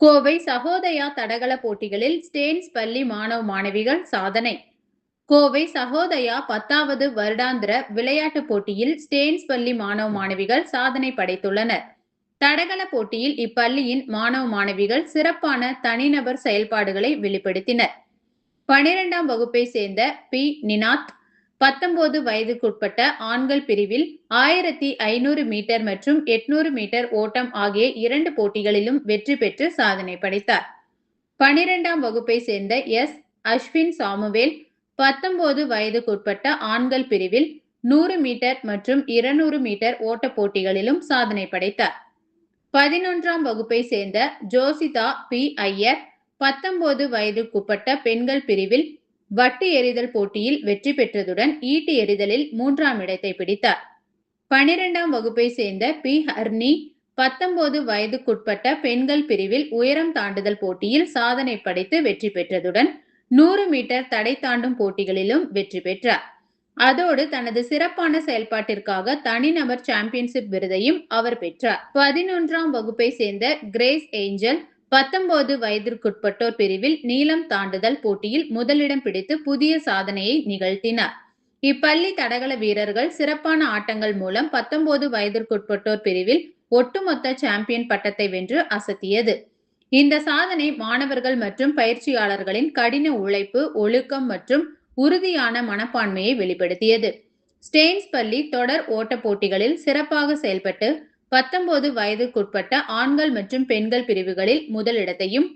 கோவை சகோதயா தடகள போட்டிகளில் ஸ்டேன்ஸ் பள்ளி மாணவ மாணவிகள் சாதனை. கோவை சகோதயா 10வது வருடாந்திர விளையாட்டுப் போட்டியில் ஸ்டேன்ஸ் பள்ளி மாணவ மாணவிகள் சாதனை படைத்துள்ளனர். தடகள போட்டியில் இப்பள்ளியின் மாணவ மாணவிகள் சிறப்பான தனிநபர் செயல்பாடுகளை வெளிப்படுத்தினர். 12ஆம் வகுப்பை சேர்ந்த பி. நினாத் 19 வயதுக்குட்பட்ட ஆண்கள் பிரிவில் 1500 மீட்டர் மற்றும் 800 மீட்டர் ஓட்டம் ஆகிய 2 போட்டிகளிலும் வெற்றி பெற்று சாதனை படைத்தார். 12ஆம் வகுப்பை சேர்ந்த எஸ். அஸ்வின் சாமுவேல் 19 வயதுக்குட்பட்ட ஆண்கள் பிரிவில் 100 மீட்டர் மற்றும் 200 மீட்டர் ஓட்ட போட்டிகளிலும் சாதனை படைத்தார். 11ஆம் வகுப்பை சேர்ந்த ஜோசிதா பி. ஐயர் 19 வயதுக்குட்பட்ட பெண்கள் பிரிவில் வட்டு எறிதல் போட்டியில் வெற்றி பெற்றதுடன் ஈட்டி எறிதலில் 3ஆம் இடத்தை பிடித்தார். 12ஆம் வகுப்பை சேர்ந்த பி. ஹர்னி 19 வயதுக்குட்பட்ட பெண்கள் பிரிவில் உயரம் தாண்டுதல் போட்டியில் சாதனை படைத்து வெற்றி பெற்றதுடன் 100 மீட்டர் தடை தாண்டும் போட்டிகளிலும் வெற்றி பெற்றார். அதோடு தனது சிறப்பான செயல்பாட்டிற்காக தனிநபர் சாம்பியன்ஷிப் விருதையும் அவர் பெற்றார். 11ஆம் வகுப்பை சேர்ந்த கிரேஸ் ஏஞ்சல் 19 வயதிற்குட்பட்டோர் பிரிவில் நீளம் தாண்டுதல் போட்டியில் முதலிடம் பிடித்து புதிய சாதனையை நிகழ்த்தினார். இப்பள்ளி தடகள வீரர்கள் சிறப்பான ஆட்டங்கள் மூலம் 19 வயதிற்குட்பட்டோர் பிரிவில் ஒட்டுமொத்த சாம்பியன் பட்டத்தை வென்று அசத்தியது. இந்த சாதனை மாணவர்கள் மற்றும் பயிற்சியாளர்களின் கடின உழைப்பு, ஒழுக்கம் மற்றும் உறுதியான மனப்பான்மையை வெளிப்படுத்தியது. ஸ்டேன்ஸ் பள்ளி தொடர் ஓட்ட போட்டிகளில் சிறப்பாக செயல்பட்டு 19 வயதுக்குட்பட்ட ஆண்கள் மற்றும் பெண்கள் பிரிவுகளில் முதலிடத்தையும்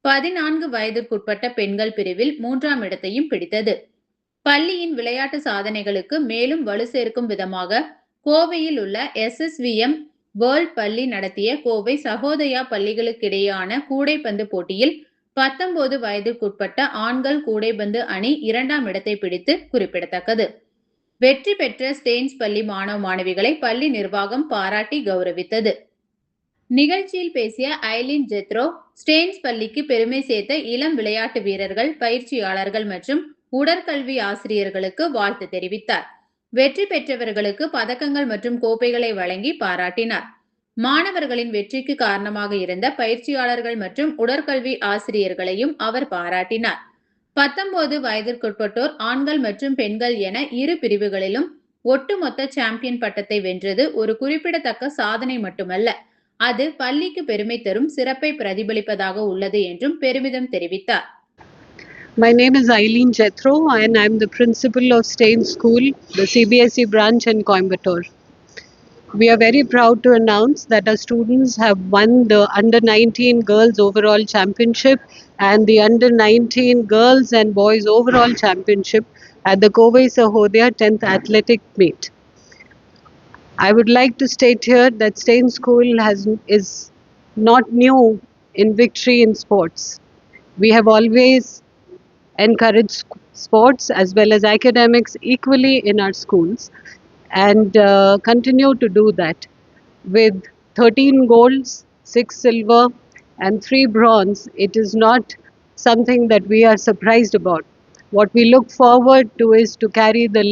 14 வயதுக்குட்பட்ட பெண்கள் பிரிவில் 3ஆம் இடத்தையும் பிடித்தது. பள்ளியின் விளையாட்டு சாதனைகளுக்கு மேலும் வலு சேர்க்கும் விதமாக கோவையில் உள்ள SSVM வேர்ல்ட் பள்ளி நடத்திய கோவை சகோதயா பள்ளிகளுக்கிடையேயான கூடைப்பந்து போட்டியில் 19 வயதுக்குட்பட்ட ஆண்கள் கூடைப்பந்து அணி 2ஆம் இடத்தை பிடித்து குறிப்பிடத்தக்கது. வெற்றி பெற்ற ஸ்டேன்ஸ் பள்ளி மாணவ மாணவிகளை பள்ளி நிர்வாகம் பாராட்டி கௌரவித்தது. நிகழ்ச்சியில் பேசிய ஐலின் ஜெத்ரோ ஸ்டேன்ஸ் பள்ளிக்கு பெருமை சேர்த்த இளம் விளையாட்டு வீரர்கள், பயிற்சியாளர்கள் மற்றும் உடற்கல்வி ஆசிரியர்களுக்கு வாழ்த்து தெரிவித்தார். வெற்றி பெற்றவர்களுக்கு பதக்கங்கள் மற்றும் கோப்பைகளை வழங்கி பாராட்டினார். மாணவர்களின் வெற்றிக்கு காரணமாக இருந்த பயிற்சியாளர்கள் மற்றும் உடற்கல்வி ஆசிரியர்களையும் அவர் பாராட்டினார். 19 வயதிற்குட்பட்டோர் ஆண்கள் மற்றும் பெண்கள் என இரு பிரிவுகளிலும் ஒட்டுமொத்த சாம்பியன் பட்டத்தை வென்றது ஒரு குறிப்பிடத்தக்க சாதனை மட்டுமல்ல, அது பள்ளிக்கு பெருமை தரும் சிறப்பை பிரதிபலிப்பதாக உள்ளது என்றும் பெருமிதம் தெரிவித்தார். My name is Eileen Jethro and I am the principal of Staines School, the CBSE branch in Coimbatore. We are very proud to announce that our students have won the Under 19 Girls Overall Championship and the Under 19 Girls and Boys Overall Championship at the Kovai Sahodaya 10th Athletic Meet. I would like to state here that Staines School is not new in victory in sports. We have always encouraged sports as well as academics equally in our schools and continue to do that. With 13 golds, 6 silver and 3 bronze, it is not something that we are surprised about. What we look forward to is to carry the